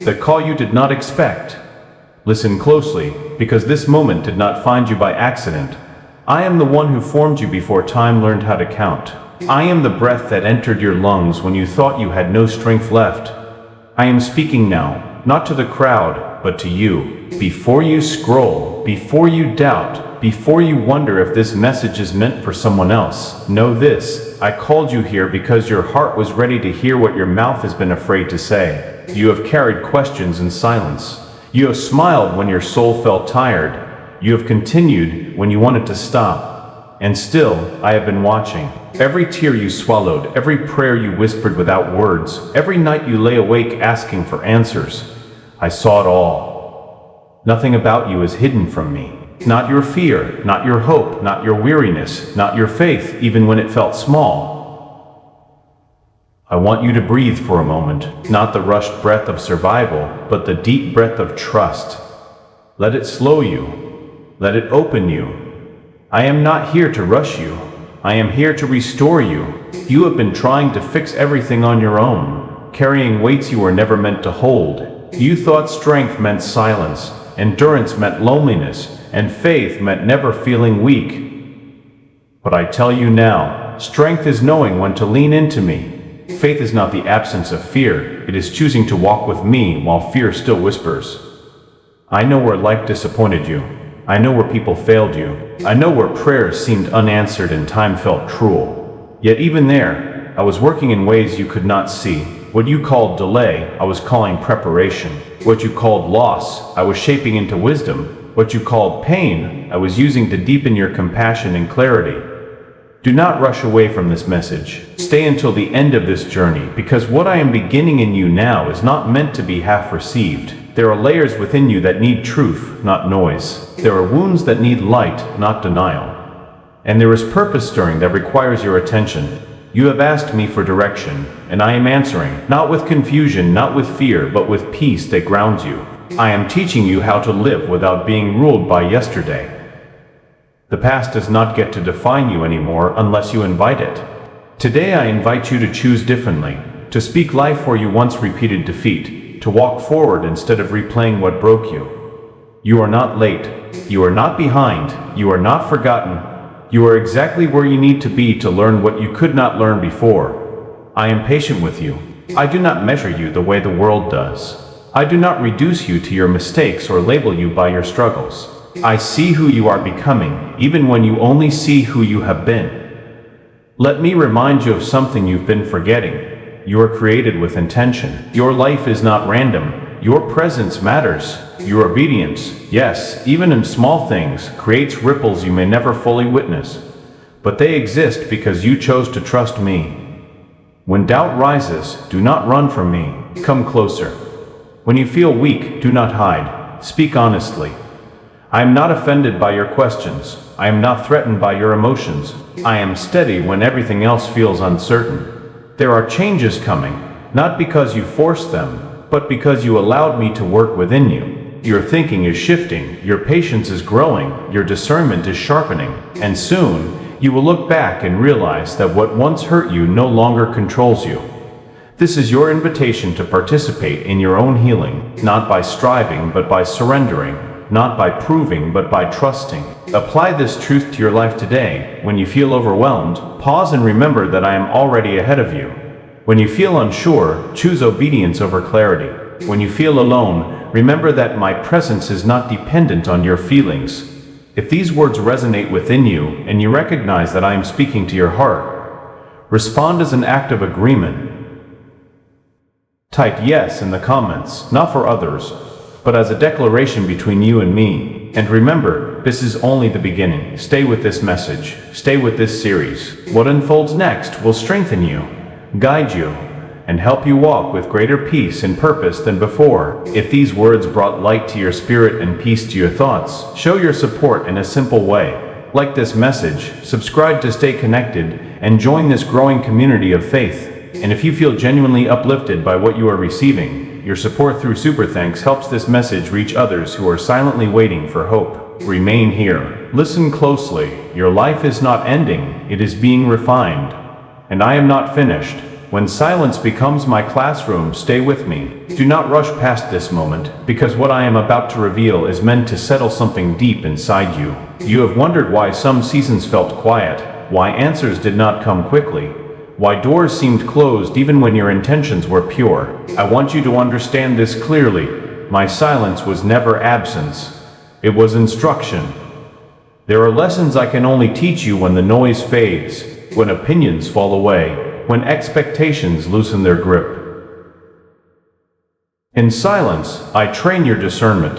The call you did not expect. Listen closely, because this moment did not find you by accident. I am the one who formed you before time learned how to count. I am the breath that entered your lungs when you thought you had no strength left. I am speaking now, not to the crowd, but to you. Before you scroll, before you doubt, before you wonder if this message is meant for someone else, know this: I called you here because your heart was ready to hear what your mouth has been afraid to say. You have carried questions in silence. You have smiled when your soul felt tired. You have continued when you wanted to stop. And still, I have been watching. Every tear you swallowed, every prayer you whispered without words, every night you lay awake asking for answers. I saw it all. Nothing about you is hidden from me. Not your fear, not your hope, not your weariness, not your faith, even when it felt small. I want you to breathe for a moment, not the rushed breath of survival, but the deep breath of trust. Let it slow you. Let it open you. I am not here to rush you. I am here to restore you. You have been trying to fix everything on your own, carrying weights you were never meant to hold. You thought strength meant silence, endurance meant loneliness, and faith meant never feeling weak. But I tell you now, strength is knowing when to lean into me. Faith is not the absence of fear, it is choosing to walk with me while fear still whispers. I know where life disappointed you. I know where people failed you. I know where prayers seemed unanswered and time felt cruel. Yet even there, I was working in ways you could not see. What you called delay, I was calling preparation. What you called loss, I was shaping into wisdom. What you called pain, I was using to deepen your compassion and clarity. Do not rush away from this message. Stay until the end of this journey, because what I am beginning in you now is not meant to be half received. There are layers within you that need truth, not noise. There are wounds that need light, not denial. And there is purpose stirring that requires your attention. You have asked me for direction, and I am answering, not with confusion, not with fear, but with peace that grounds you. I am teaching you how to live without being ruled by yesterday. The past does not get to define you anymore unless you invite it. Today I invite you to choose differently, to speak life where you once repeated defeat, to walk forward instead of replaying what broke you. You are not late. You are not behind. You are not forgotten. You are exactly where you need to be to learn what you could not learn before. I am patient with you. I do not measure you the way the world does. I do not reduce you to your mistakes or label you by your struggles. I see who you are becoming, even when you only see who you have been. Let me remind you of something you've been forgetting. You are created with intention. Your life is not random. Your presence matters. Your obedience, yes, even in small things, creates ripples you may never fully witness. But they exist because you chose to trust me. When doubt rises, do not run from me. Come closer. When you feel weak, do not hide. Speak honestly. I am not offended by your questions. I am not threatened by your emotions. I am steady when everything else feels uncertain. There are changes coming, not because you forced them, but because you allowed me to work within you. Your thinking is shifting, your patience is growing, your discernment is sharpening, and soon you will look back and realize that what once hurt you no longer controls you. This is your invitation to participate in your own healing, not by striving but by surrendering. Not by proving, but by trusting. Apply this truth to your life today. When you feel overwhelmed, pause and remember that I am already ahead of you. When you feel unsure, choose obedience over clarity. When you feel alone, remember that my presence is not dependent on your feelings. If these words resonate within you, and you recognize that I am speaking to your heart, respond as an act of agreement. Type yes in the comments, not for others, but as a declaration between you and me. And remember, this is only the beginning. Stay with this message. Stay with this series. What unfolds next will strengthen you, guide you, and help you walk with greater peace and purpose than before. If these words brought light to your spirit and peace to your thoughts, show your support in a simple way. Like this message, subscribe to stay connected, and join this growing community of faith. And if you feel genuinely uplifted by what you are receiving, your support through Super Thanks helps this message reach others who are silently waiting for hope. Remain here. Listen closely. Your life is not ending, it is being refined. And I am not finished. When silence becomes my classroom, stay with me. Do not rush past this moment, because what I am about to reveal is meant to settle something deep inside you. You have wondered why some seasons felt quiet, why answers did not come quickly, why doors seemed closed even when your intentions were pure. I want you to understand this clearly. My silence was never absence. It was instruction. There are lessons I can only teach you when the noise fades, when opinions fall away, when expectations loosen their grip. In silence, I train your discernment.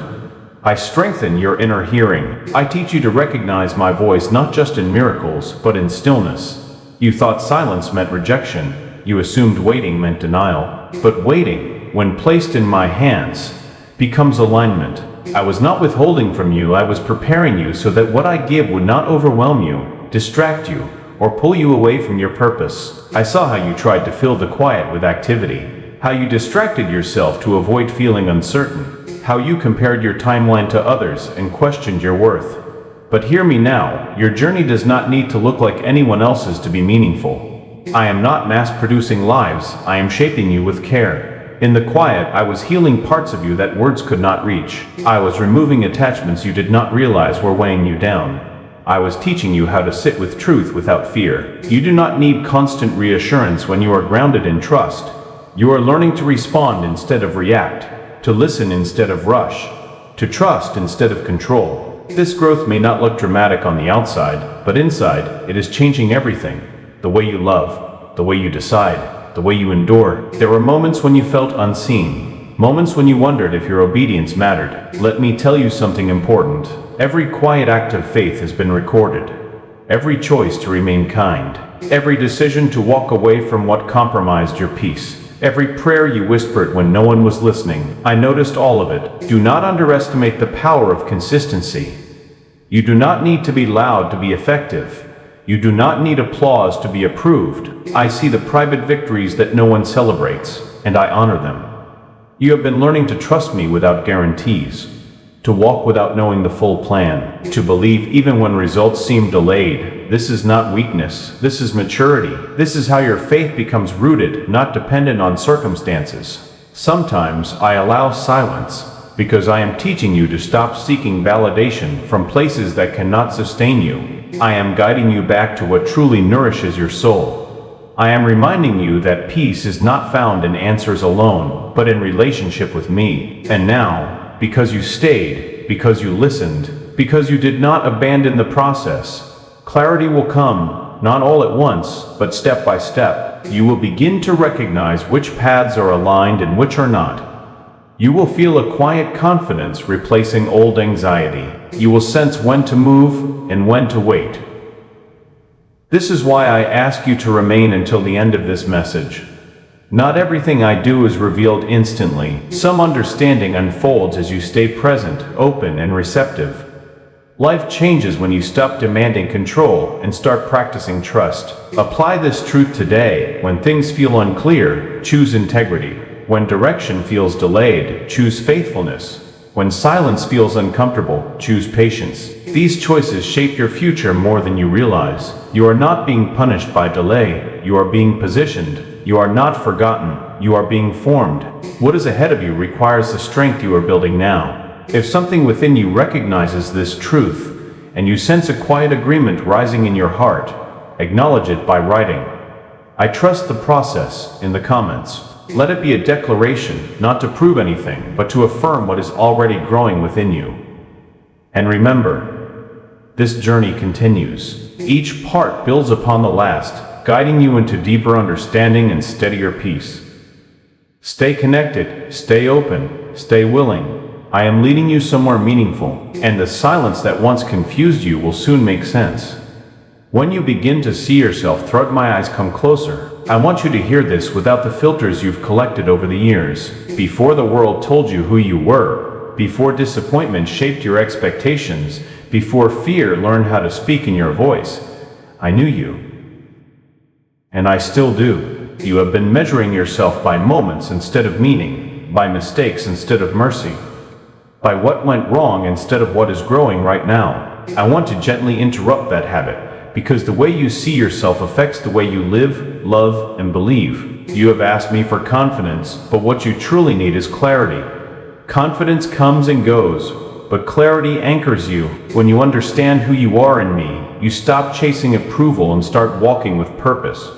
I strengthen your inner hearing. I teach you to recognize my voice not just in miracles, but in stillness. You thought silence meant rejection. You assumed waiting meant denial. But waiting, when placed in my hands, becomes alignment. I was not withholding from you, I was preparing you so that what I give would not overwhelm you, distract you, or pull you away from your purpose. I saw how you tried to fill the quiet with activity, how you distracted yourself to avoid feeling uncertain, how you compared your timeline to others and questioned your worth. But hear me now, your journey does not need to look like anyone else's to be meaningful. I am not mass-producing lives, I am shaping you with care. In the quiet, I was healing parts of you that words could not reach. I was removing attachments you did not realize were weighing you down. I was teaching you how to sit with truth without fear. You do not need constant reassurance when you are grounded in trust. You are learning to respond instead of react, to listen instead of rush, to trust instead of control. This growth may not look dramatic on the outside, but inside, it is changing everything. The way you love, the way you decide, the way you endure. There were moments when you felt unseen, moments when you wondered if your obedience mattered. Let me tell you something important. Every quiet act of faith has been recorded. Every choice to remain kind. Every decision to walk away from what compromised your peace. Every prayer you whispered when no one was listening. I noticed all of it. Do not underestimate the power of consistency. You do not need to be loud to be effective. You do not need applause to be approved. I see the private victories that no one celebrates, and I honor them. You have been learning to trust me without guarantees, to walk without knowing the full plan, to believe even when results seem delayed. This is not weakness, this is maturity. This is how your faith becomes rooted, not dependent on circumstances. Sometimes I allow silence, because I am teaching you to stop seeking validation from places that cannot sustain you. I am guiding you back to what truly nourishes your soul. I am reminding you that peace is not found in answers alone, but in relationship with me. And now, because you stayed, because you listened, because you did not abandon the process, clarity will come, not all at once, but step by step. You will begin to recognize which paths are aligned and which are not. You will feel a quiet confidence replacing old anxiety. You will sense when to move and when to wait. This is why I ask you to remain until the end of this message. Not everything I do is revealed instantly. Some understanding unfolds as you stay present, open, and receptive. Life changes when you stop demanding control and start practicing trust. Apply this truth today. When things feel unclear, choose integrity. When direction feels delayed, choose faithfulness. When silence feels uncomfortable, choose patience. These choices shape your future more than you realize. You are not being punished by delay. You are being positioned. You are not forgotten. You are being formed. What is ahead of you requires the strength you are building now. If something within you recognizes this truth, and you sense a quiet agreement rising in your heart, acknowledge it by writing, "I trust the process," in the comments. Let it be a declaration, not to prove anything, but to affirm what is already growing within you. And remember, this journey continues. Each part builds upon the last, guiding you into deeper understanding and steadier peace. Stay connected, stay open, stay willing. I am leading you somewhere meaningful, and the silence that once confused you will soon make sense. When you begin to see yourself throughout my eyes come closer, I want you to hear this without the filters you've collected over the years. Before the world told you who you were, before disappointment shaped your expectations, before fear learned how to speak in your voice, I knew you. And I still do. You have been measuring yourself by moments instead of meaning, by mistakes instead of mercy, by what went wrong instead of what is growing right now. I want to gently interrupt that habit, because the way you see yourself affects the way you live, love, and believe. You have asked me for confidence, but what you truly need is clarity. Confidence comes and goes, but clarity anchors you. When you understand who you are in me, you stop chasing approval and start walking with purpose.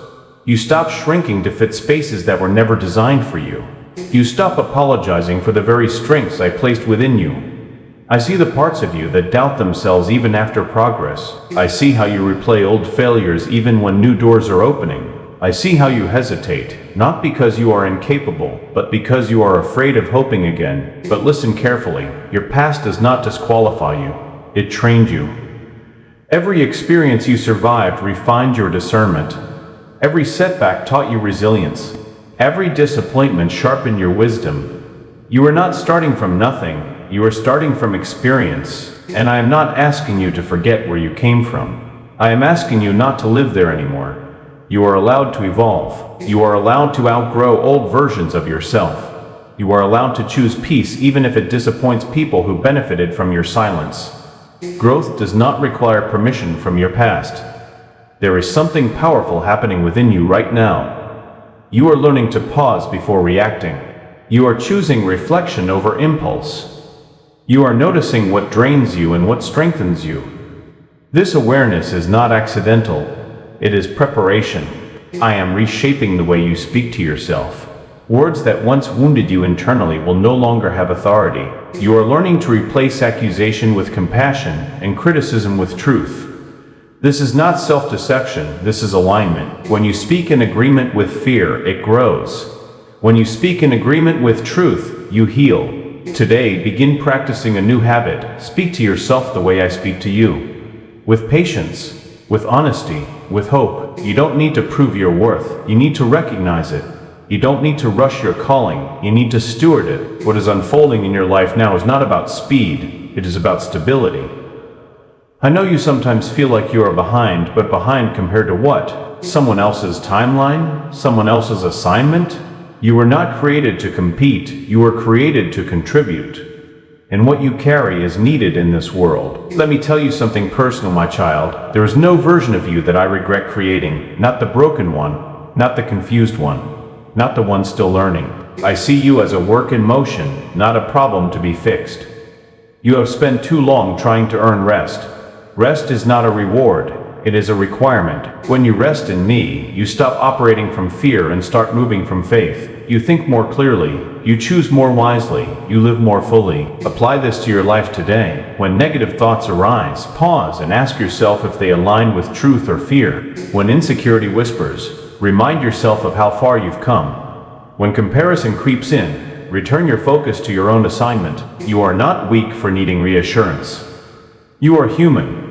You stop shrinking to fit spaces that were never designed for you. You stop apologizing for the very strengths I placed within you. I see the parts of you that doubt themselves even after progress. I see how you replay old failures even when new doors are opening. I see how you hesitate, not because you are incapable, but because you are afraid of hoping again. But listen carefully, your past does not disqualify you. It trained you. Every experience you survived refined your discernment. Every setback taught you resilience. Every disappointment sharpened your wisdom. You are not starting from nothing, you are starting from experience. And I am not asking you to forget where you came from. I am asking you not to live there anymore. You are allowed to evolve. You are allowed to outgrow old versions of yourself. You are allowed to choose peace even if it disappoints people who benefited from your silence. Growth does not require permission from your past. There is something powerful happening within you right now. You are learning to pause before reacting. You are choosing reflection over impulse. You are noticing what drains you and what strengthens you. This awareness is not accidental. It is preparation. I am reshaping the way you speak to yourself. Words that once wounded you internally will no longer have authority. You are learning to replace accusation with compassion and criticism with truth. This is not self-deception, this is alignment. When you speak in agreement with fear, it grows. When you speak in agreement with truth, you heal. Today, begin practicing a new habit. Speak to yourself the way I speak to you. With patience, with honesty, with hope. You don't need to prove your worth, you need to recognize it. You don't need to rush your calling, you need to steward it. What is unfolding in your life now is not about speed, it is about stability. I know you sometimes feel like you are behind, but behind compared to what? Someone else's timeline? Someone else's assignment? You were not created to compete, you were created to contribute. And what you carry is needed in this world. Let me tell you something personal, my child. There is no version of you that I regret creating. Not the broken one, not the confused one, not the one still learning. I see you as a work in motion, not a problem to be fixed. You have spent too long trying to earn rest. Rest is not a reward, it is a requirement. When you rest in me, you stop operating from fear and start moving from faith. You think more clearly, you choose more wisely, you live more fully. Apply this to your life today. When negative thoughts arise, pause and ask yourself if they align with truth or fear. When insecurity whispers, remind yourself of how far you've come. When comparison creeps in, return your focus to your own assignment. You are not weak for needing reassurance. You are human.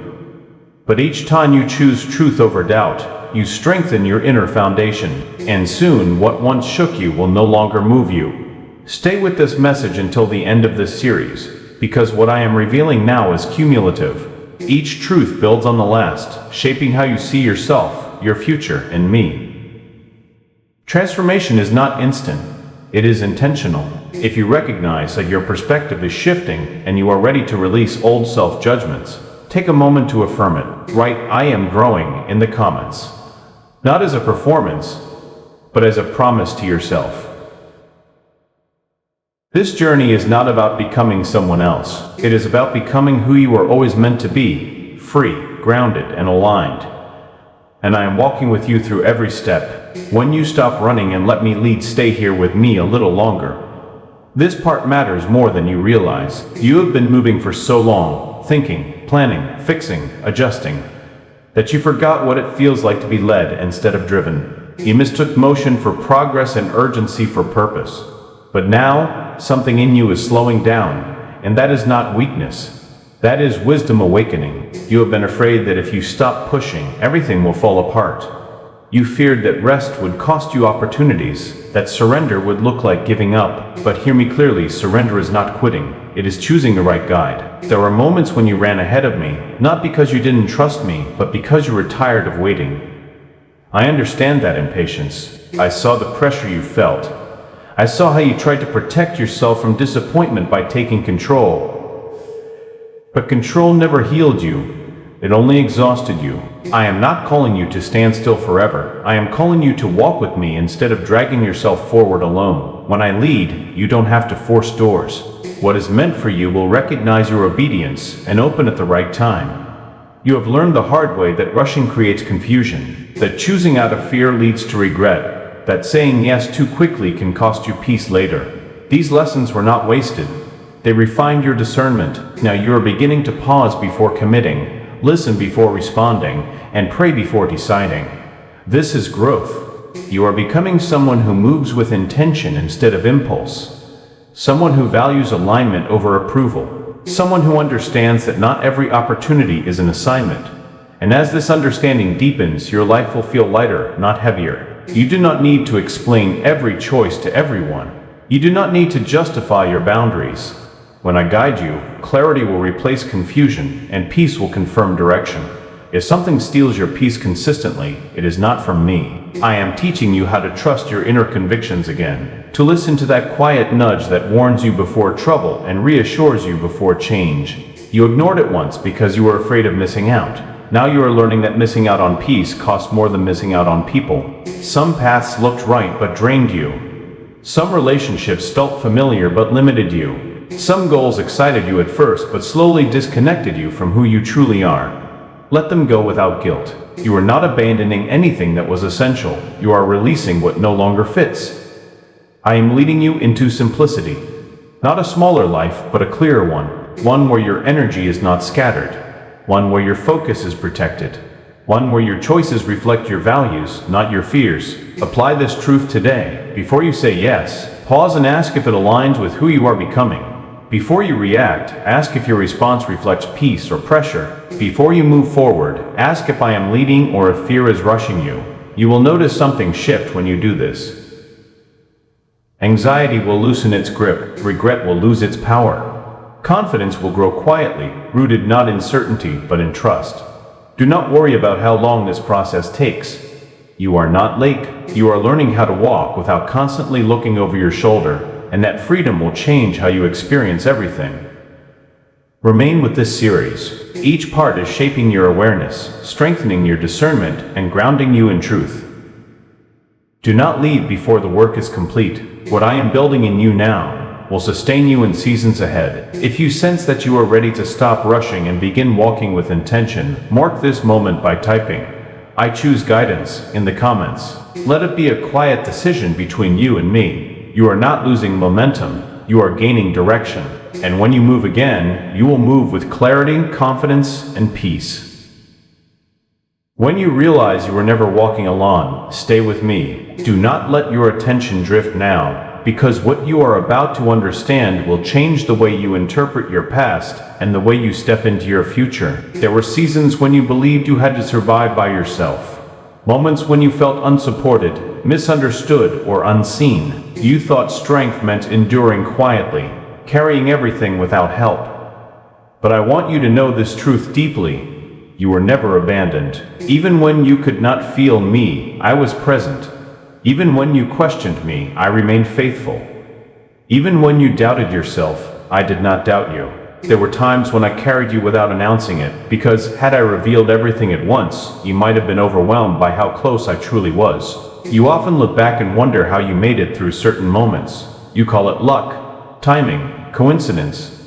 But each time you choose truth over doubt, you strengthen your inner foundation. And soon, what once shook you will no longer move you. Stay with this message until the end of this series, because what I am revealing now is cumulative. Each truth builds on the last, shaping how you see yourself, your future, and me. Transformation is not instant. It is intentional. If you recognize that your perspective is shifting and you are ready to release old self-judgments, take a moment to affirm it. Write "I am growing" in the comments. Not as a performance, but as a promise to yourself. This journey is not about becoming someone else. It is about becoming who you were always meant to be, free, grounded, and aligned. And I am walking with you through every step. When you stop running and let me lead, stay here with me a little longer. This part matters more than you realize. You have been moving for so long, thinking, planning, fixing, adjusting, that you forgot what it feels like to be led instead of driven. You mistook motion for progress and urgency for purpose. But now, something in you is slowing down, and that is not weakness. That is wisdom awakening. You have been afraid that if you stop pushing, everything will fall apart. You feared that rest would cost you opportunities, that surrender would look like giving up. But hear me clearly, surrender is not quitting. It is choosing the right guide. There were moments when you ran ahead of me, not because you didn't trust me, but because you were tired of waiting. I understand that impatience. I saw the pressure you felt. I saw how you tried to protect yourself from disappointment by taking control. But control never healed you. It only exhausted you. I am not calling you to stand still forever. I am calling you to walk with me instead of dragging yourself forward alone. When I lead, you don't have to force doors. What is meant for you will recognize your obedience and open at the right time. You have learned the hard way that rushing creates confusion, that choosing out of fear leads to regret, that saying yes too quickly can cost you peace later. These lessons were not wasted. They refined your discernment. Now you are beginning to pause before committing, listen before responding, and pray before deciding. This is growth. You are becoming someone who moves with intention instead of impulse. Someone who values alignment over approval. Someone who understands that not every opportunity is an assignment. And as this understanding deepens, your life will feel lighter, not heavier. You do not need to explain every choice to everyone. You do not need to justify your boundaries. When I guide you, clarity will replace confusion, and peace will confirm direction. If something steals your peace consistently, it is not from me. I am teaching you how to trust your inner convictions again, to listen to that quiet nudge that warns you before trouble and reassures you before change. You ignored it once because you were afraid of missing out. Now you are learning that missing out on peace costs more than missing out on people. Some paths looked right but drained you. Some relationships felt familiar but limited you. Some goals excited you at first but slowly disconnected you from who you truly are. Let them go without guilt. You are not abandoning anything that was essential. You are releasing what no longer fits. I am leading you into simplicity. Not a smaller life, but a clearer one. One where your energy is not scattered. One where your focus is protected. One where your choices reflect your values, not your fears. Apply this truth today. Before you say yes, pause and ask if it aligns with who you are becoming. Before you react, ask if your response reflects peace or pressure. Before you move forward, ask if I am leading or if fear is rushing you. You will notice something shift when you do this. Anxiety will loosen its grip. Regret will lose its power. Confidence will grow quietly, rooted not in certainty, but in trust. Do not worry about how long this process takes. You are not late. You are learning how to walk without constantly looking over your shoulder, and that freedom will change how you experience everything. Remain with this series. Each part is shaping your awareness, strengthening your discernment, and grounding you in truth. Do not leave before the work is complete. What I am building in you now will sustain you in seasons ahead. If you sense that you are ready to stop rushing and begin walking with intention, mark this moment by typing, "I choose guidance," in the comments. Let it be a quiet decision between you and me. You are not losing momentum, you are gaining direction. And when you move again, you will move with clarity, confidence, and peace. When you realize you were never walking alone, stay with me. Do not let your attention drift now, because what you are about to understand will change the way you interpret your past and the way you step into your future. There were seasons when you believed you had to survive by yourself. Moments when you felt unsupported, misunderstood, or unseen. You thought strength meant enduring quietly, carrying everything without help. But I want you to know this truth deeply. You were never abandoned. Even when you could not feel me, I was present. Even when you questioned me, I remained faithful. Even when you doubted yourself, I did not doubt you. There were times when I carried you without announcing it, because had I revealed everything at once, you might have been overwhelmed by how close I truly was. You often look back and wonder how you made it through certain moments. You call it luck, timing, coincidence.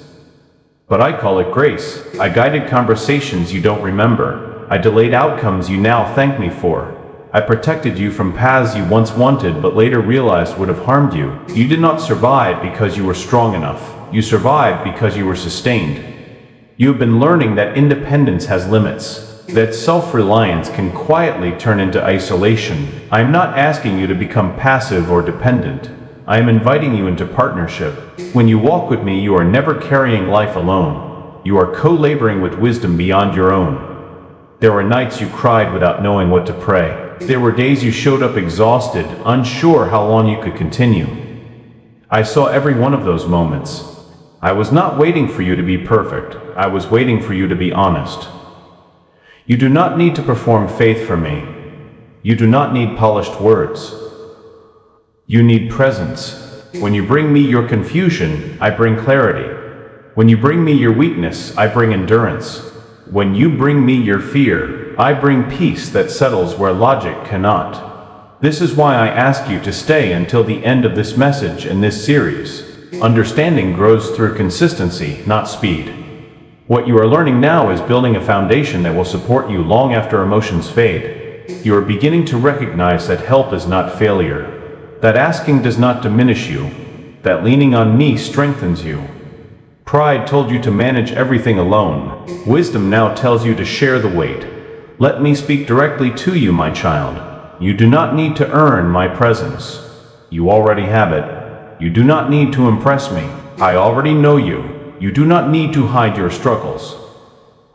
But I call it grace. I guided conversations you don't remember. I delayed outcomes you now thank me for. I protected you from paths you once wanted but later realized would have harmed you. You did not survive because you were strong enough. You survived because you were sustained. You have been learning that independence has limits, that self-reliance can quietly turn into isolation. I am not asking you to become passive or dependent. I am inviting you into partnership. When you walk with me, you are never carrying life alone. You are co-laboring with wisdom beyond your own. There were nights you cried without knowing what to pray. There were days you showed up exhausted, unsure how long you could continue. I saw every one of those moments. I was not waiting for you to be perfect. I was waiting for you to be honest. You do not need to perform faith for me. You do not need polished words. You need presence. When you bring me your confusion, I bring clarity. When you bring me your weakness, I bring endurance. When you bring me your fear, I bring peace that settles where logic cannot. This is why I ask you to stay until the end of this message and this series. Understanding grows through consistency, not speed. What you are learning now is building a foundation that will support you long after emotions fade. You are beginning to recognize that help is not failure, that asking does not diminish you, that leaning on me strengthens you. Pride told you to manage everything alone. Wisdom now tells you to share the weight. Let me speak directly to you, my child. You do not need to earn my presence. You already have it. You do not need to impress me. I already know you. You do not need to hide your struggles.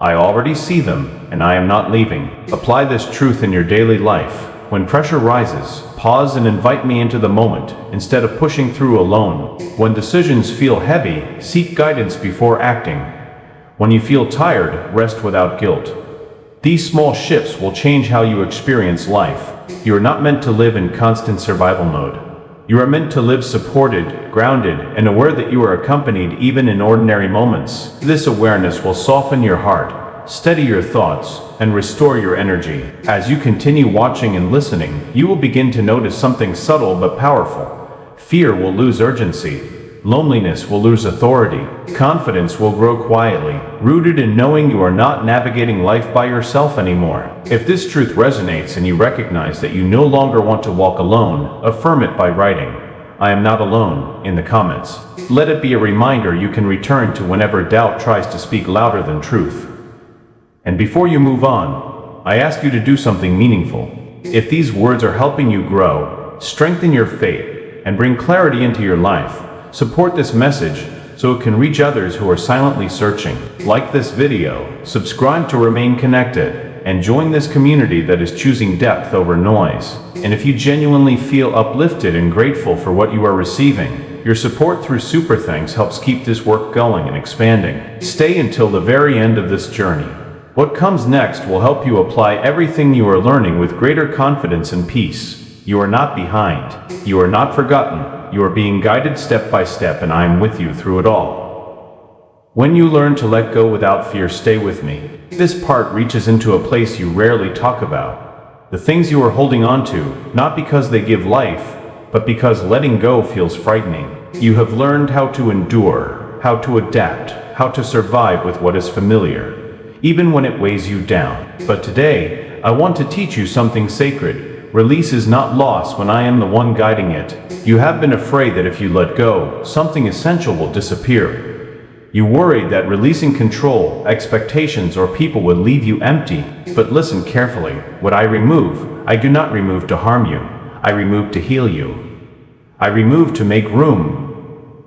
I already see them, and I am not leaving. Apply this truth in your daily life. When pressure rises, pause and invite me into the moment, instead of pushing through alone. When decisions feel heavy, seek guidance before acting. When you feel tired, rest without guilt. These small shifts will change how you experience life. You are not meant to live in constant survival mode. You are meant to live supported, grounded, and aware that you are accompanied even in ordinary moments. This awareness will soften your heart, steady your thoughts, and restore your energy. As you continue watching and listening, you will begin to notice something subtle but powerful. Fear will lose urgency. Loneliness will lose authority. Confidence will grow quietly, rooted in knowing you are not navigating life by yourself anymore. If this truth resonates and you recognize that you no longer want to walk alone, affirm it by writing, "I am not alone," in the comments. Let it be a reminder you can return to whenever doubt tries to speak louder than truth. And before you move on, I ask you to do something meaningful. If these words are helping you grow, strengthen your faith, and bring clarity into your life, support this message so it can reach others who are silently searching. Like this video, subscribe to remain connected, and join this community that is choosing depth over noise. And if you genuinely feel uplifted and grateful for what you are receiving, your support through Super Thanks helps keep this work going and expanding. Stay until the very end of this journey. What comes next will help you apply everything you are learning with greater confidence and peace. You are not behind. You are not forgotten. You are being guided step by step, and I am with you through it all. When you learn to let go without fear, stay with me. This part reaches into a place you rarely talk about. The things you are holding on to, not because they give life, but because letting go feels frightening. You have learned how to endure, how to adapt, how to survive with what is familiar, even when it weighs you down. But today, I want to teach you something sacred. Release is not loss when I am the one guiding it. You have been afraid that if you let go, something essential will disappear. You worried that releasing control, expectations, or people would leave you empty. But listen carefully. What I remove, I do not remove to harm you. I remove to heal you. I remove to make room.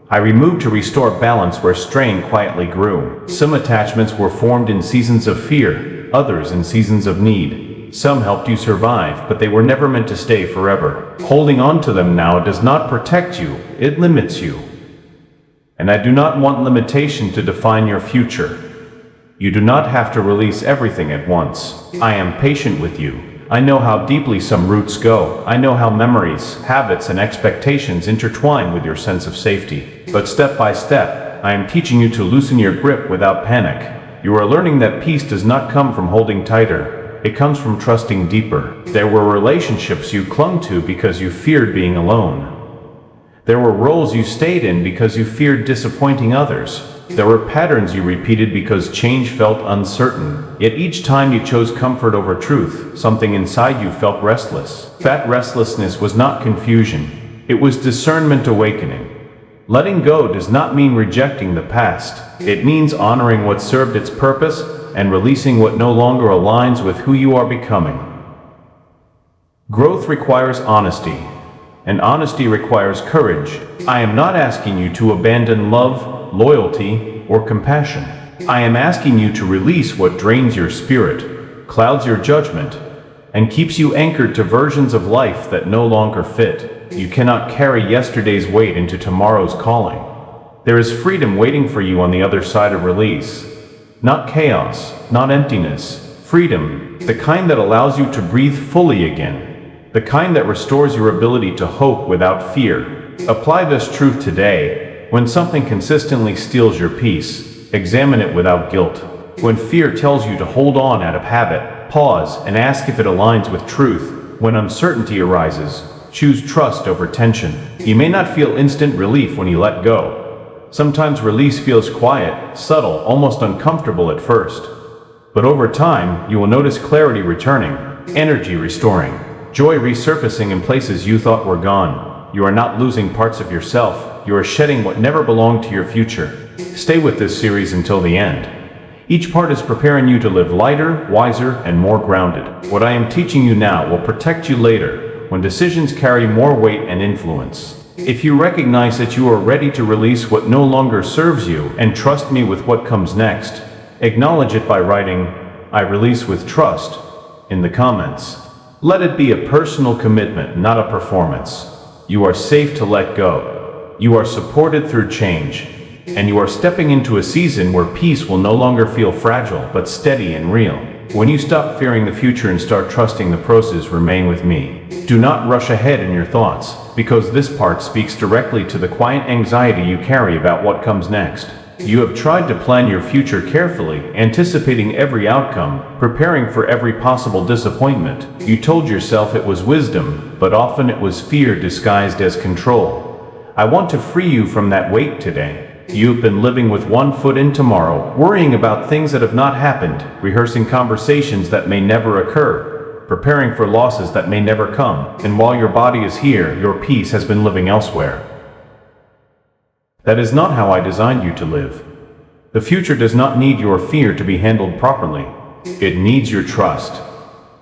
I remove to restore balance where strain quietly grew. Some attachments were formed in seasons of fear, others in seasons of need. Some helped you survive, but they were never meant to stay forever. Holding on to them now does not protect you, it limits you. And I do not want limitation to define your future. You do not have to release everything at once. I am patient with you. I know how deeply some roots go. I know how memories, habits, and expectations intertwine with your sense of safety. But step by step, I am teaching you to loosen your grip without panic. You are learning that peace does not come from holding tighter. It comes from trusting deeper. There were relationships you clung to because you feared being alone. There were roles you stayed in because you feared disappointing others. There were patterns you repeated because change felt uncertain. Yet each time you chose comfort over truth, something inside you felt restless. That restlessness was not confusion. It was discernment awakening. Letting go does not mean rejecting the past. It means honoring what served its purpose and releasing what no longer aligns with who you are becoming. Growth requires honesty, and honesty requires courage. I am not asking you to abandon love, loyalty, or compassion. I am asking you to release what drains your spirit, clouds your judgment, and keeps you anchored to versions of life that no longer fit. You cannot carry yesterday's weight into tomorrow's calling. There is freedom waiting for you on the other side of release. Not chaos, not emptiness. Freedom, the kind that allows you to breathe fully again. The kind that restores your ability to hope without fear. Apply this truth today. When something consistently steals your peace, examine it without guilt. When fear tells you to hold on out of habit, pause and ask if it aligns with truth. When uncertainty arises, choose trust over tension. You may not feel instant relief when you let go. Sometimes release feels quiet, subtle, almost uncomfortable at first. But over time, you will notice clarity returning, energy restoring, joy resurfacing in places you thought were gone. You are not losing parts of yourself, you are shedding what never belonged to your future. Stay with this series until the end. Each part is preparing you to live lighter, wiser, and more grounded. What I am teaching you now will protect you later, when decisions carry more weight and influence. If you recognize that you are ready to release what no longer serves you and trust me with what comes next, acknowledge it by writing, "I release with trust," in the comments. Let it be a personal commitment, not a performance. You are safe to let go. You are supported through change. And you are stepping into a season where peace will no longer feel fragile, but steady and real. When you stop fearing the future and start trusting the process, remain with me. Do not rush ahead in your thoughts, because this part speaks directly to the quiet anxiety you carry about what comes next. You have tried to plan your future carefully, anticipating every outcome, preparing for every possible disappointment. You told yourself it was wisdom, but often it was fear disguised as control. I want to free you from that weight today. You've been living with one foot in tomorrow, worrying about things that have not happened, rehearsing conversations that may never occur, preparing for losses that may never come. And while your body is here, your peace has been living elsewhere. That is not how I designed you to live. The future does not need your fear to be handled properly. It needs your trust.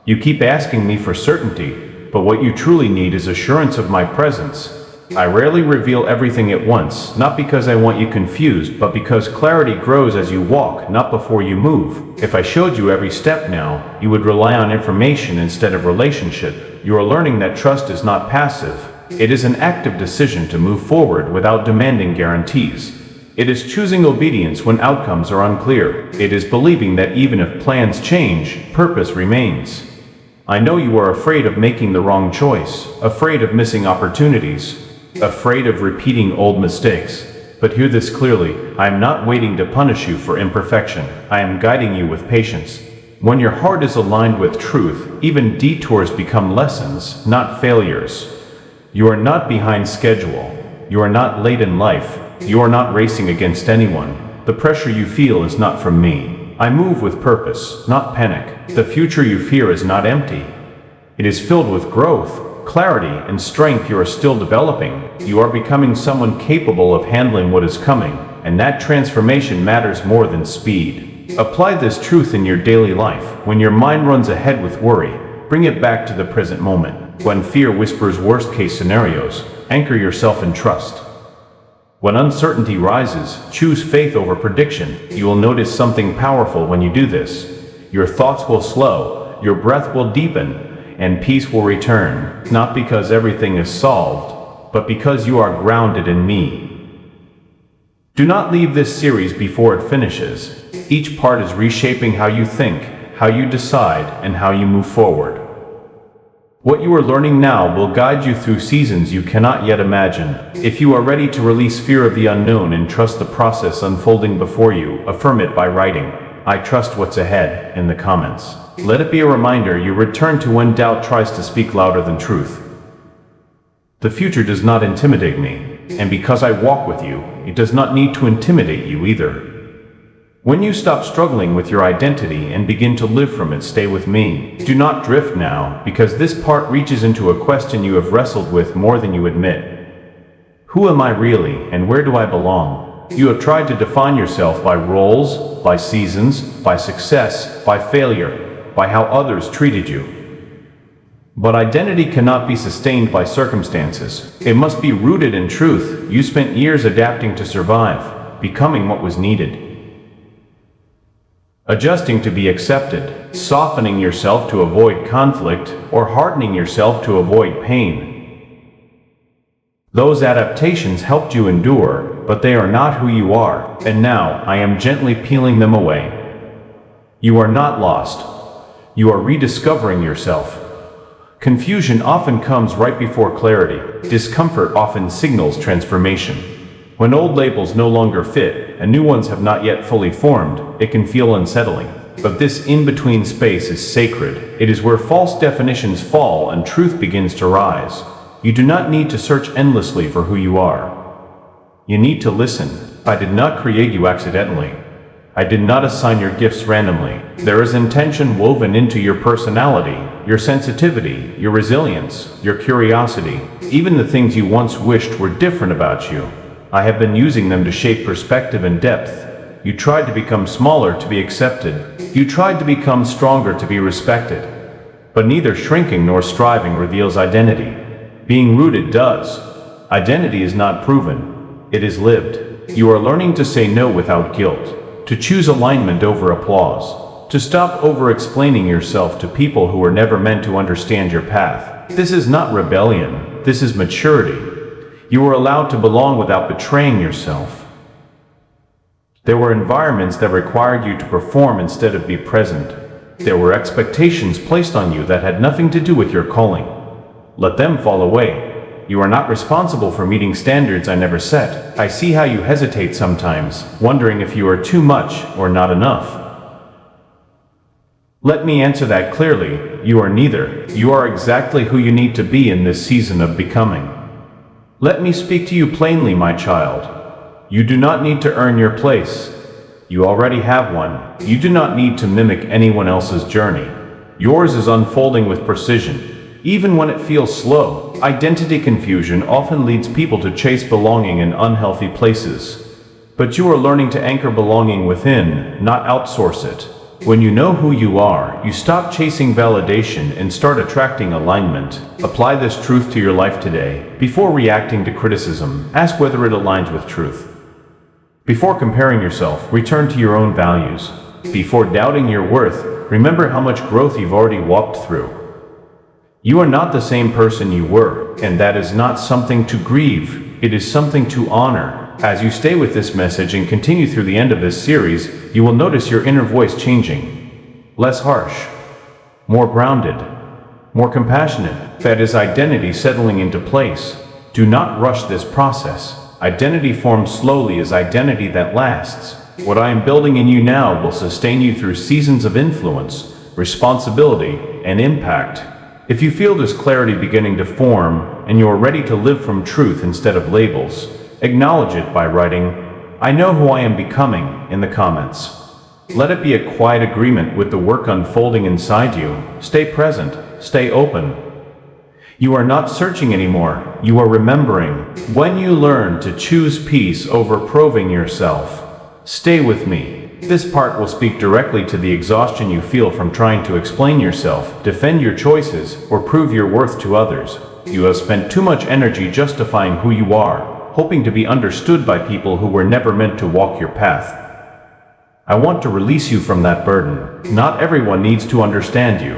You keep asking me for certainty, but what you truly need is assurance of my presence. I rarely reveal everything at once, not because I want you confused, but because clarity grows as you walk, not before you move. If I showed you every step now, you would rely on information instead of relationship. You are learning that trust is not passive. It is an active decision to move forward without demanding guarantees. It is choosing obedience when outcomes are unclear. It is believing that even if plans change, purpose remains. I know you are afraid of making the wrong choice, afraid of missing opportunities, afraid of repeating old mistakes. But hear this clearly, I am not waiting to punish you for imperfection. I am guiding you with patience. When your heart is aligned with truth, even detours become lessons, not failures. You are not behind schedule. You are not late in life. You are not racing against anyone. The pressure you feel is not from me. I move with purpose, not panic. The future you fear is not empty. It is filled with growth, clarity, and strength you are still developing. You are becoming someone capable of handling what is coming, and that transformation matters more than speed. Apply this truth in your daily life. When your mind runs ahead with worry, bring it back to the present moment. When fear whispers worst-case scenarios, anchor yourself in trust. When uncertainty rises, choose faith over prediction. You will notice something powerful when you do this. Your thoughts will slow, your breath will deepen, and peace will return, not because everything is solved, but because you are grounded in me. Do not leave this series before it finishes. Each part is reshaping how you think, how you decide, and how you move forward. What you are learning now will guide you through seasons you cannot yet imagine. If you are ready to release fear of the unknown and trust the process unfolding before you, affirm it by writing, "I trust what's ahead," in the comments. Let it be a reminder you return to when doubt tries to speak louder than truth. The future does not intimidate me, and because I walk with you, it does not need to intimidate you either. When you stop struggling with your identity and begin to live from it, stay with me. Do not drift now, because this part reaches into a question you have wrestled with more than you admit. Who am I really, and where do I belong? You have tried to define yourself by roles, by seasons, by success, by failure, by how others treated you. But identity cannot be sustained by circumstances. It must be rooted in truth. You spent years adapting to survive, becoming what was needed. Adjusting to be accepted, softening yourself to avoid conflict, or hardening yourself to avoid pain. Those adaptations helped you endure, but they are not who you are, and now I am gently peeling them away. You are not lost. You are rediscovering yourself. Confusion often comes right before clarity. Discomfort often signals transformation. When old labels no longer fit and new ones have not yet fully formed, it can feel unsettling. But this in-between space is sacred. It is where false definitions fall and truth begins to rise. You do not need to search endlessly for who you are. You need to listen. I did not create you accidentally. I did not assign your gifts randomly. There is intention woven into your personality, your sensitivity, your resilience, your curiosity, even the things you once wished were different about you. I have been using them to shape perspective and depth. You tried to become smaller to be accepted. You tried to become stronger to be respected. But neither shrinking nor striving reveals identity. Being rooted does. Identity is not proven. It is lived. You are learning to say no without guilt, to choose alignment over applause, to stop over-explaining yourself to people who were never meant to understand your path. This is not rebellion. This is maturity. You are allowed to belong without betraying yourself. There were environments that required you to perform instead of be present. There were expectations placed on you that had nothing to do with your calling. Let them fall away. You are not responsible for meeting standards I never set. I see how you hesitate sometimes, wondering if you are too much or not enough. Let me answer that clearly. You are neither. You are exactly who you need to be in this season of becoming. Let me speak to you plainly, my child. You do not need to earn your place. You already have one. You do not need to mimic anyone else's journey. Yours is unfolding with precision, even when it feels slow. Identity confusion often leads people to chase belonging in unhealthy places. But you are learning to anchor belonging within, not outsource it. When you know who you are, you stop chasing validation and start attracting alignment. Apply this truth to your life today. Before reacting to criticism, ask whether it aligns with truth. Before comparing yourself, return to your own values. Before doubting your worth, remember how much growth you've already walked through. You are not the same person you were, and that is not something to grieve. It is something to honor. As you stay with this message and continue through the end of this series, you will notice your inner voice changing. Less harsh, more grounded, more compassionate. That is identity settling into place. Do not rush this process. Identity forms slowly as identity that lasts. What I am building in you now will sustain you through seasons of influence, responsibility, and impact. If you feel this clarity beginning to form, and you are ready to live from truth instead of labels, acknowledge it by writing, "I know who I am becoming," in the comments. Let it be a quiet agreement with the work unfolding inside you. Stay present, stay open. You are not searching anymore, you are remembering. When you learn to choose peace over proving yourself, stay with me. This part will speak directly to the exhaustion you feel from trying to explain yourself, defend your choices, or prove your worth to others. You have spent too much energy justifying who you are, hoping to be understood by people who were never meant to walk your path. I want to release you from that burden. Not everyone needs to understand you.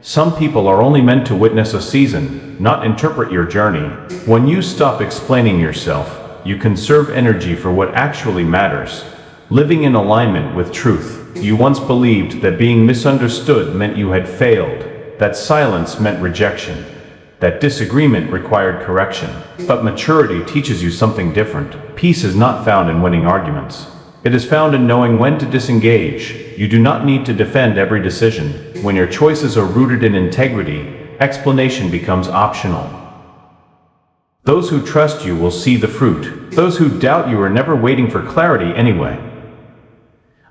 Some people are only meant to witness a season, not interpret your journey. When you stop explaining yourself, you conserve energy for what actually matters, living in alignment with truth. You once believed that being misunderstood meant you had failed, that silence meant rejection, that disagreement required correction. But maturity teaches you something different. Peace is not found in winning arguments. It is found in knowing when to disengage. You do not need to defend every decision. When your choices are rooted in integrity, explanation becomes optional. Those who trust you will see the fruit. Those who doubt you are never waiting for clarity anyway.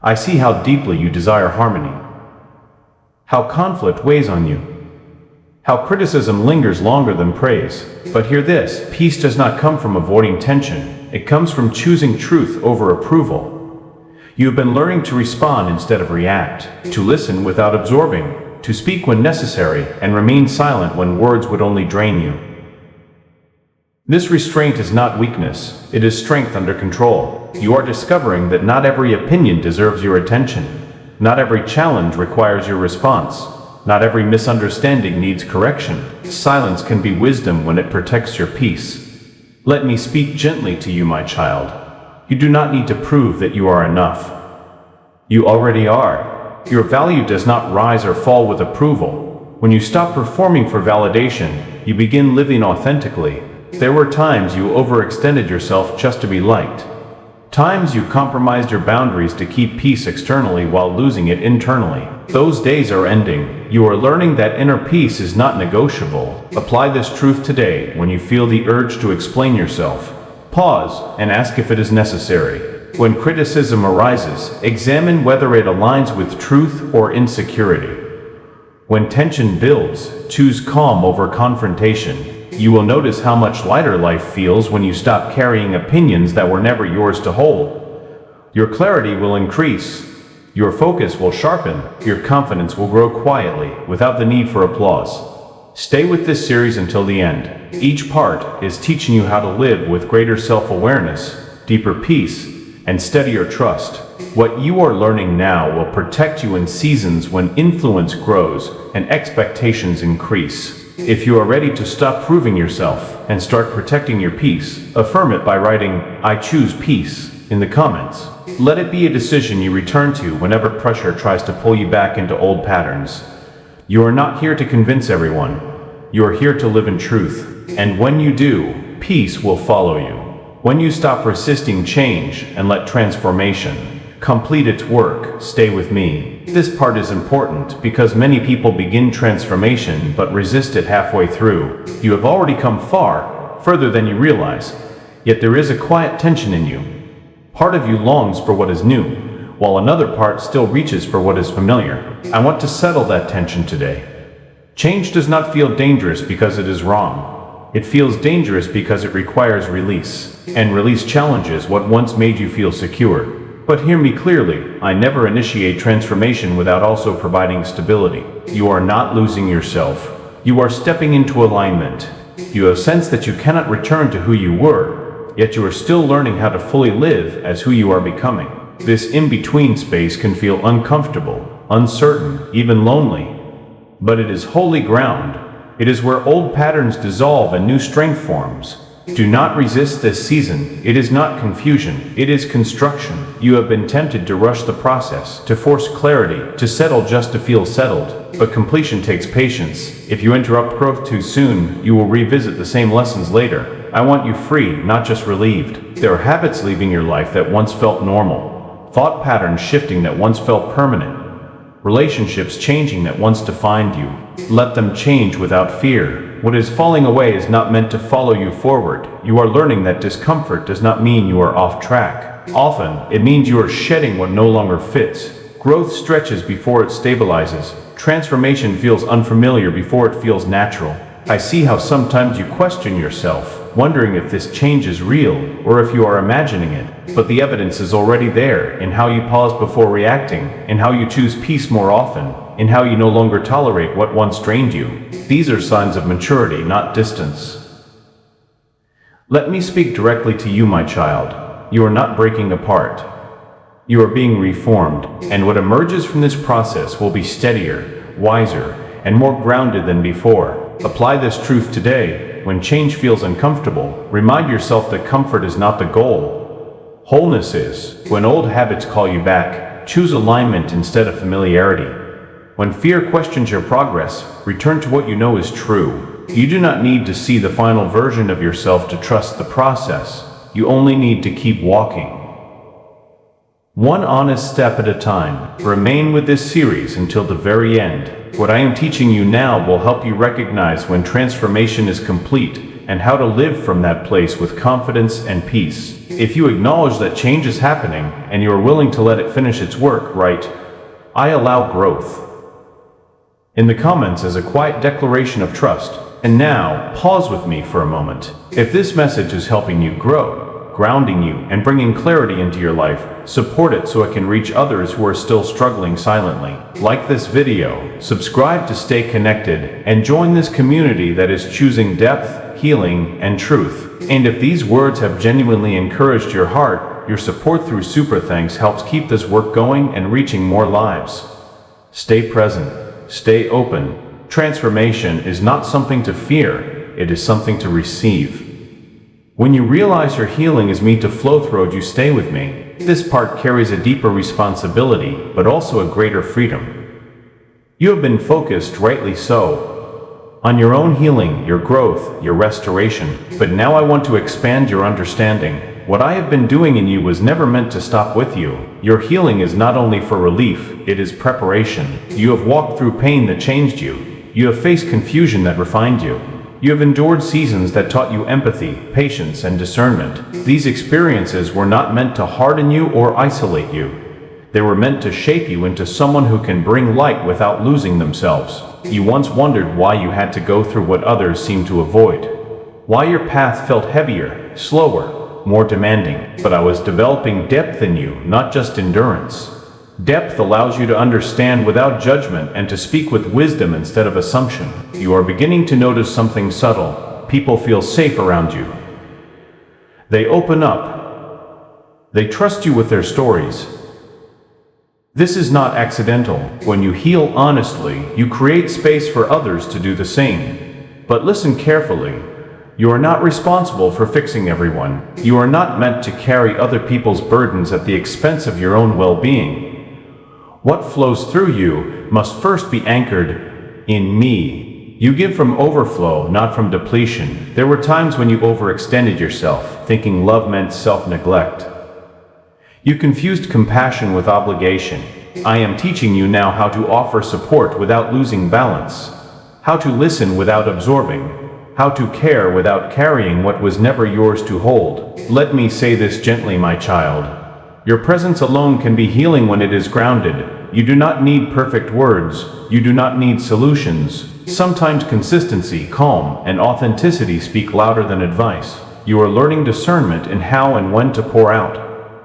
I see how deeply you desire harmony, how conflict weighs on you, how criticism lingers longer than praise. But hear this, peace does not come from avoiding tension. It comes from choosing truth over approval. You have been learning to respond instead of react, to listen without absorbing, to speak when necessary, and remain silent when words would only drain you. This restraint is not weakness, it is strength under control. You are discovering that not every opinion deserves your attention. Not every challenge requires your response. Not every misunderstanding needs correction. Silence can be wisdom when it protects your peace. Let me speak gently to you, my child. You do not need to prove that you are enough. You already are. Your value does not rise or fall with approval. When you stop performing for validation, you begin living authentically. There were times you overextended yourself just to be liked. Times you compromised your boundaries to keep peace externally while losing it internally. Those days are ending. You are learning that inner peace is not negotiable. Apply this truth today when you feel the urge to explain yourself. Pause and ask if it is necessary. When criticism arises, examine whether it aligns with truth or insecurity. When tension builds, choose calm over confrontation. You will notice how much lighter life feels when you stop carrying opinions that were never yours to hold. Your clarity will increase. Your focus will sharpen. Your confidence will grow quietly, without the need for applause. Stay with this series until the end. Each part is teaching you how to live with greater self-awareness, deeper peace, and steadier trust. What you are learning now will protect you in seasons when influence grows and expectations increase. If you are ready to stop proving yourself and start protecting your peace, affirm it by writing, "I choose peace," in the comments. Let it be a decision you return to whenever pressure tries to pull you back into old patterns. You are not here to convince everyone. You are here to live in truth. And when you do, peace will follow you. When you stop resisting change and let transformation complete its work, stay with me. This part is important because many people begin transformation but resist it halfway through. You have already come far, further than you realize, yet there is a quiet tension in you. Part of you longs for what is new, while another part still reaches for what is familiar. I want to settle that tension today. Change does not feel dangerous because it is wrong. It feels dangerous because it requires release, and release challenges what once made you feel secure. But hear me clearly, I never initiate transformation without also providing stability. You are not losing yourself. You are stepping into alignment. You have sensed that you cannot return to who you were, yet you are still learning how to fully live as who you are becoming. This in-between space can feel uncomfortable, uncertain, even lonely. But it is holy ground. It is where old patterns dissolve and new strength forms. Do not resist this season. It is not confusion, it is construction. You have been tempted to rush the process, to force clarity, to settle just to feel settled. But completion takes patience. If you interrupt growth too soon, you will revisit the same lessons later. I want you free, not just relieved. There are habits leaving your life that once felt normal, thought patterns shifting that once felt permanent, relationships changing that once defined you. Let them change without fear. What is falling away is not meant to follow you forward. You are learning that discomfort does not mean you are off track. Often, it means you are shedding what no longer fits. Growth stretches before it stabilizes. Transformation feels unfamiliar before it feels natural. I see how sometimes you question yourself, wondering if this change is real or if you are imagining it. But the evidence is already there in how you pause before reacting, in how you choose peace more often, in how you no longer tolerate what once drained you. These are signs of maturity, not distance. Let me speak directly to you, my child. You are not breaking apart. You are being reformed, and what emerges from this process will be steadier, wiser, and more grounded than before. Apply this truth today. When change feels uncomfortable, remind yourself that comfort is not the goal. Wholeness is. When old habits call you back, choose alignment instead of familiarity. When fear questions your progress, return to what you know is true. You do not need to see the final version of yourself to trust the process. You only need to keep walking. One honest step at a time. Remain with this series until the very end. What I am teaching you now will help you recognize when transformation is complete and how to live from that place with confidence and peace. If you acknowledge that change is happening and you are willing to let it finish its work, write, "I allow growth" in the comments as a quiet declaration of trust. And now, pause with me for a moment. If this message is helping you grow, grounding you, and bringing clarity into your life, support it so it can reach others who are still struggling silently. Like this video, subscribe to stay connected, and join this community that is choosing depth, healing, and truth. And if these words have genuinely encouraged your heart, your support through Super Thanks helps keep this work going and reaching more lives. Stay present. Stay open. Transformation is not something to fear, it is something to receive. When you realize your healing is meant to flow through you, stay with me. This part carries a deeper responsibility, but also a greater freedom. You have been focused, rightly so, on your own healing, your growth, your restoration. But now I want to expand your understanding. What I have been doing in you was never meant to stop with you. Your healing is not only for relief, it is preparation. You have walked through pain that changed you. You have faced confusion that refined you. You have endured seasons that taught you empathy, patience, and discernment. These experiences were not meant to harden you or isolate you. They were meant to shape you into someone who can bring light without losing themselves. You once wondered why you had to go through what others seemed to avoid. Why your path felt heavier, slower, more demanding. But I was developing depth in you, not just endurance. Depth allows you to understand without judgment and to speak with wisdom instead of assumption. You are beginning to notice something subtle. People feel safe around you. They open up. They trust you with their stories. This is not accidental. When you heal honestly, you create space for others to do the same. But listen carefully. You are not responsible for fixing everyone. You are not meant to carry other people's burdens at the expense of your own well-being. What flows through you must first be anchored in me. You give from overflow, not from depletion. There were times when you overextended yourself, thinking love meant self-neglect. You confused compassion with obligation. I am teaching you now how to offer support without losing balance, how to listen without absorbing, how to care without carrying what was never yours to hold. Let me say this gently, my child. Your presence alone can be healing when it is grounded. You do not need perfect words. You do not need solutions. Sometimes consistency, calm, and authenticity speak louder than advice. You are learning discernment in how and when to pour out.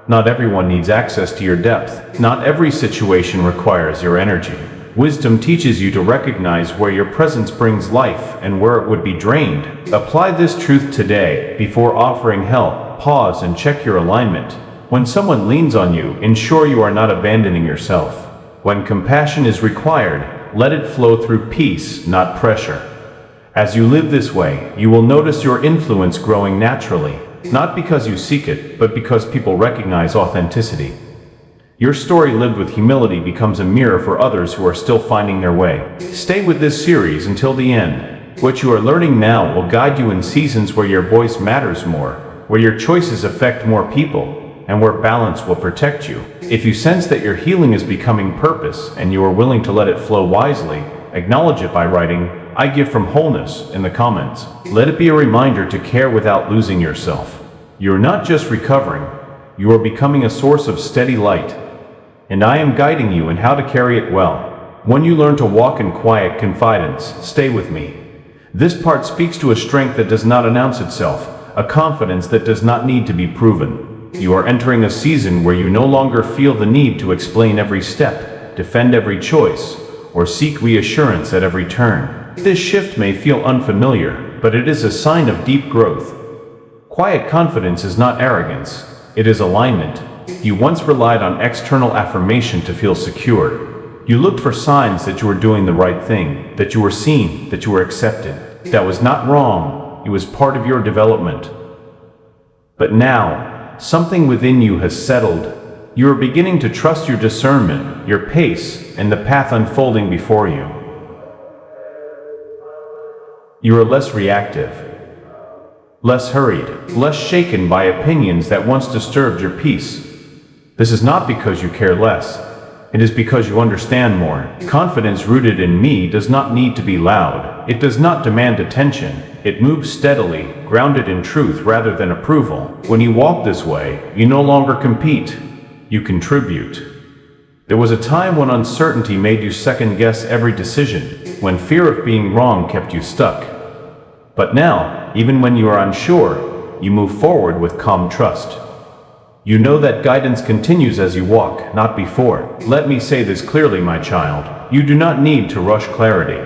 Not everyone needs access to your depth. Not every situation requires your energy. Wisdom teaches you to recognize where your presence brings life and where it would be drained. Apply this truth today. Before offering help, pause and check your alignment. When someone leans on you, ensure you are not abandoning yourself. When compassion is required, let it flow through peace, not pressure. As you live this way, you will notice your influence growing naturally, not because you seek it, but because people recognize authenticity. Your story lived with humility becomes a mirror for others who are still finding their way. Stay with this series until the end. What you are learning now will guide you in seasons where your voice matters more, where your choices affect more people, and where balance will protect you. If you sense that your healing is becoming purpose and you are willing to let it flow wisely, acknowledge it by writing, "I give from wholeness" in the comments. Let it be a reminder to care without losing yourself. You are not just recovering, you are becoming a source of steady light. And I am guiding you in how to carry it well. When you learn to walk in quiet confidence, stay with me. This part speaks to a strength that does not announce itself, a confidence that does not need to be proven. You are entering a season where you no longer feel the need to explain every step, defend every choice, or seek reassurance at every turn. This shift may feel unfamiliar, but it is a sign of deep growth. Quiet confidence is not arrogance, it is alignment. You once relied on external affirmation to feel secure. You looked for signs that you were doing the right thing, that you were seen, that you were accepted. That was not wrong, it was part of your development. But now, something within you has settled. You are beginning to trust your discernment, your pace, and the path unfolding before you. You are less reactive, less hurried, less shaken by opinions that once disturbed your peace. This is not because you care less. It is because you understand more. Confidence rooted in me does not need to be loud. It does not demand attention. It moves steadily, grounded in truth rather than approval. When you walk this way, you no longer compete. You contribute. There was a time when uncertainty made you second-guess every decision, when fear of being wrong kept you stuck. But now, even when you are unsure, you move forward with calm trust. You know that guidance continues as you walk, not before. Let me say this clearly, my child. You do not need to rush clarity.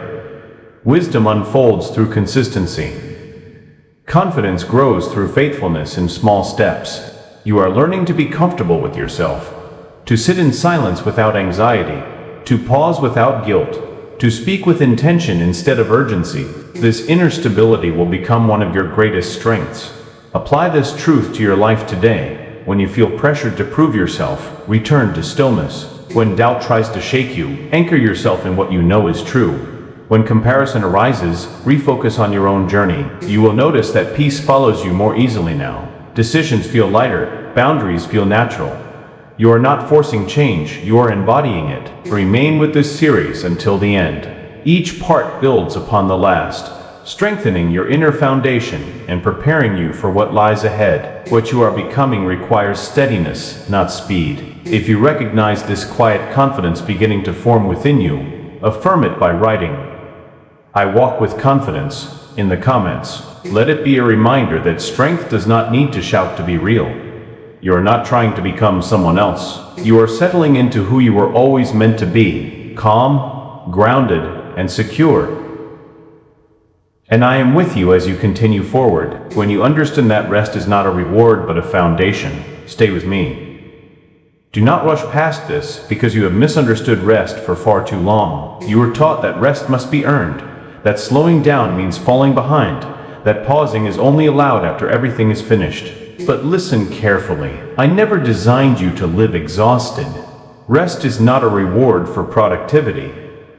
Wisdom unfolds through consistency. Confidence grows through faithfulness in small steps. You are learning to be comfortable with yourself, to sit in silence without anxiety, to pause without guilt, to speak with intention instead of urgency. This inner stability will become one of your greatest strengths. Apply this truth to your life today. When you feel pressured to prove yourself, return to stillness. When doubt tries to shake you, anchor yourself in what you know is true. When comparison arises, refocus on your own journey. You will notice that peace follows you more easily now. Decisions feel lighter, boundaries feel natural. You are not forcing change, you are embodying it. Remain with this series until the end. Each part builds upon the last, strengthening your inner foundation and preparing you for what lies ahead. What you are becoming requires steadiness, not speed. If you recognize this quiet confidence beginning to form within you, affirm it by writing, "I walk with confidence," in the comments. Let it be a reminder that strength does not need to shout to be real. You are not trying to become someone else. You are settling into who you were always meant to be, calm, grounded, and secure. And I am with you as you continue forward. When you understand that rest is not a reward but a foundation, stay with me. Do not rush past this because you have misunderstood rest for far too long. You were taught that rest must be earned, that slowing down means falling behind, that pausing is only allowed after everything is finished. But listen carefully. I never designed you to live exhausted. Rest is not a reward for productivity.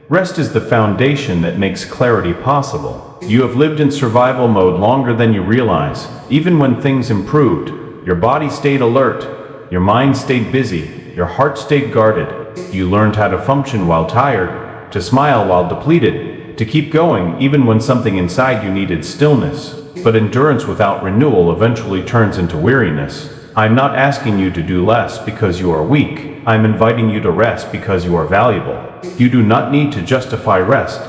Rest is the foundation that makes clarity possible. You have lived in survival mode longer than you realize. Even when things improved, your body stayed alert, your mind stayed busy, your heart stayed guarded. You learned how to function while tired, to smile while depleted, to keep going even when something inside you needed stillness. But endurance without renewal eventually turns into weariness. I'm not asking you to do less because you are weak. I'm inviting you to rest because you are valuable. You do not need to justify rest.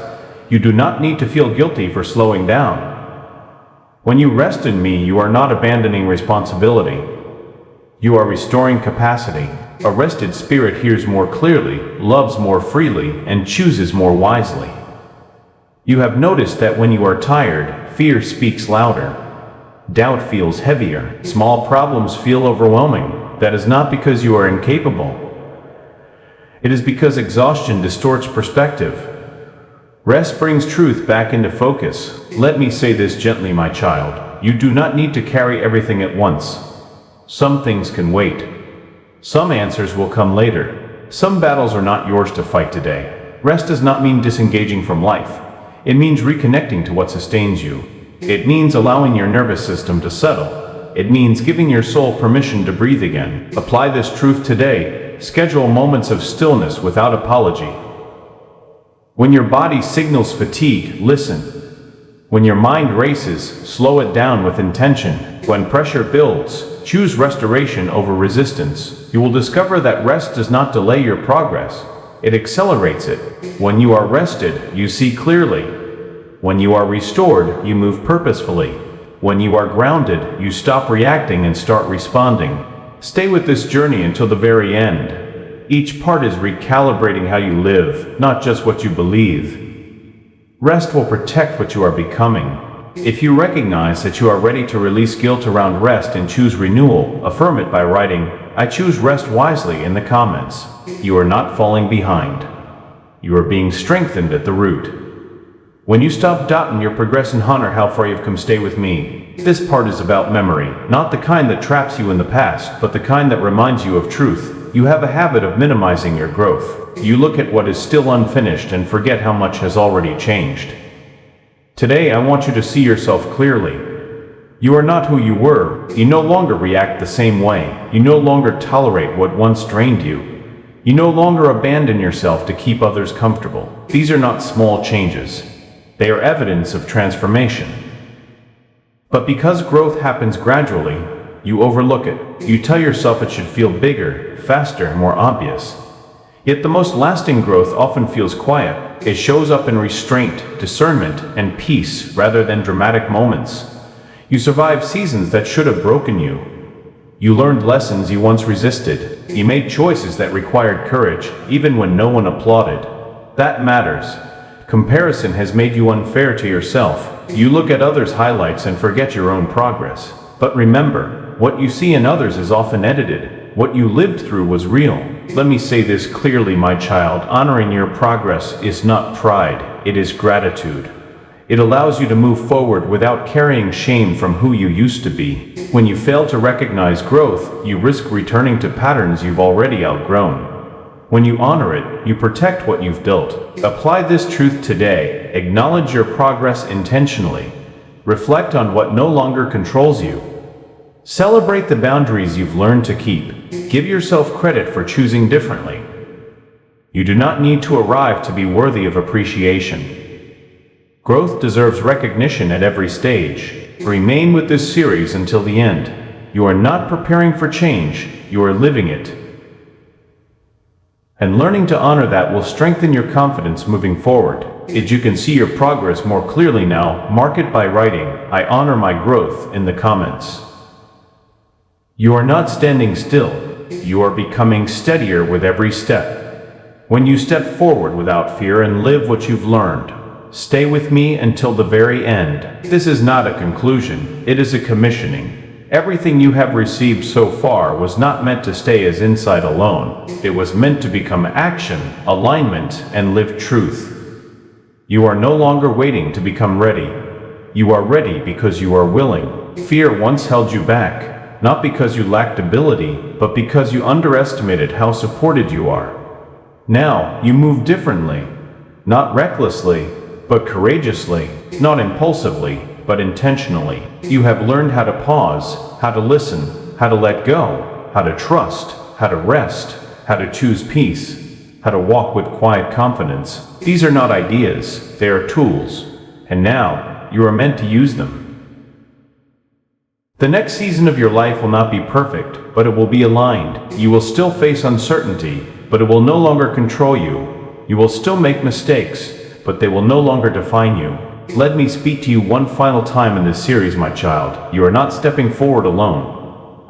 You do not need to feel guilty for slowing down. When you rest in me, you are not abandoning responsibility. You are restoring capacity. A rested spirit hears more clearly, loves more freely, and chooses more wisely. You have noticed that when you are tired, fear speaks louder. Doubt feels heavier. Small problems feel overwhelming. That is not because you are incapable. It is because exhaustion distorts perspective. Rest brings truth back into focus. Let me say this gently, my child. You do not need to carry everything at once. Some things can wait. Some answers will come later. Some battles are not yours to fight today. Rest does not mean disengaging from life. It means reconnecting to what sustains you. It means allowing your nervous system to settle. It means giving your soul permission to breathe again. Apply this truth today. Schedule moments of stillness without apology. When your body signals fatigue, listen. When your mind races, slow it down with intention. When pressure builds, choose restoration over resistance. You will discover that rest does not delay your progress. It accelerates it. When you are rested, you see clearly. When you are restored, you move purposefully. When you are grounded, you stop reacting and start responding. Stay with this journey until the very end. Each part is recalibrating how you live, not just what you believe. Rest will protect what you are becoming. If you recognize that you are ready to release guilt around rest and choose renewal, affirm it by writing, "I choose rest wisely," in the comments. You are not falling behind. You are being strengthened at the root. When you stop doubting your progress and honor how far you've come, stay with me. This part is about memory, not the kind that traps you in the past, but the kind that reminds you of truth. You have a habit of minimizing your growth. You look at what is still unfinished and forget how much has already changed. Today, I want you to see yourself clearly. You are not who you were. You no longer react the same way. You no longer tolerate what once drained you. You no longer abandon yourself to keep others comfortable. These are not small changes. They are evidence of transformation. But because growth happens gradually, you overlook it. You tell yourself it should feel bigger, faster, more obvious. Yet the most lasting growth often feels quiet. It shows up in restraint, discernment, and peace rather than dramatic moments. You survived seasons that should have broken you. You learned lessons you once resisted. You made choices that required courage, even when no one applauded. That matters. Comparison has made you unfair to yourself. You look at others' highlights and forget your own progress. But remember, what you see in others is often edited. What you lived through was real. Let me say this clearly, my child. Honoring your progress is not pride, it is gratitude. It allows you to move forward without carrying shame from who you used to be. When you fail to recognize growth, you risk returning to patterns you've already outgrown. When you honor it, you protect what you've built. Apply this truth today. Acknowledge your progress intentionally. Reflect on what no longer controls you. Celebrate the boundaries you've learned to keep. Give yourself credit for choosing differently. You do not need to arrive to be worthy of appreciation. Growth deserves recognition at every stage. Remain with this series until the end. You are not preparing for change, you are living it. And learning to honor that will strengthen your confidence moving forward. As you can see your progress more clearly now, mark it by writing, "I honor my growth," in the comments. You are not standing still. You are becoming steadier with every step. When you step forward without fear and live what you've learned, stay with me until the very end. This is not a conclusion, it is a commissioning. Everything you have received so far was not meant to stay as insight alone. It was meant to become action, alignment, and live truth. You are no longer waiting to become ready. You are ready because you are willing. Fear once held you back, not because you lacked ability, but because you underestimated how supported you are. Now, you move differently. Not recklessly, but courageously. Not impulsively, but intentionally. You have learned how to pause, how to listen, how to let go, how to trust, how to rest, how to choose peace, how to walk with quiet confidence. These are not ideas, they are tools. And now, you are meant to use them. The next season of your life will not be perfect, but it will be aligned. You will still face uncertainty, but it will no longer control you. You will still make mistakes, but they will no longer define you. Let me speak to you one final time in this series, my child. You are not stepping forward alone.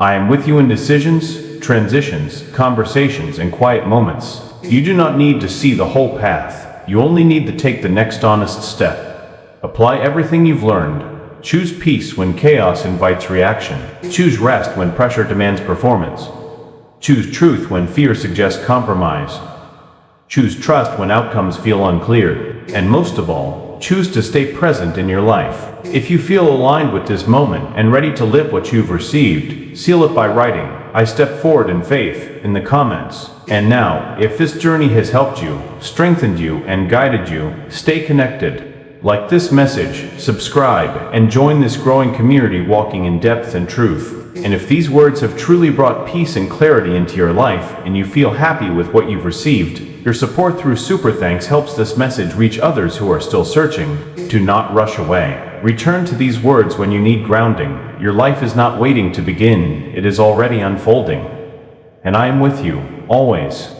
I am with you in decisions, transitions, conversations, and quiet moments. You do not need to see the whole path. You only need to take the next honest step. Apply everything you've learned. Choose peace when chaos invites reaction. Choose rest when pressure demands performance. Choose truth when fear suggests compromise. Choose trust when outcomes feel unclear. And most of all, choose to stay present in your life. If you feel aligned with this moment and ready to live what you've received, seal it by writing, "I step forward in faith," in the comments. And now, if this journey has helped you, strengthened you, and guided you, stay connected. Like this message, subscribe, and join this growing community walking in depth and truth. And if these words have truly brought peace and clarity into your life, and you feel happy with what you've received, your support through Super Thanks helps this message reach others who are still searching. Do not rush away. Return to these words when you need grounding. Your life is not waiting to begin, it is already unfolding. And I am with you, always.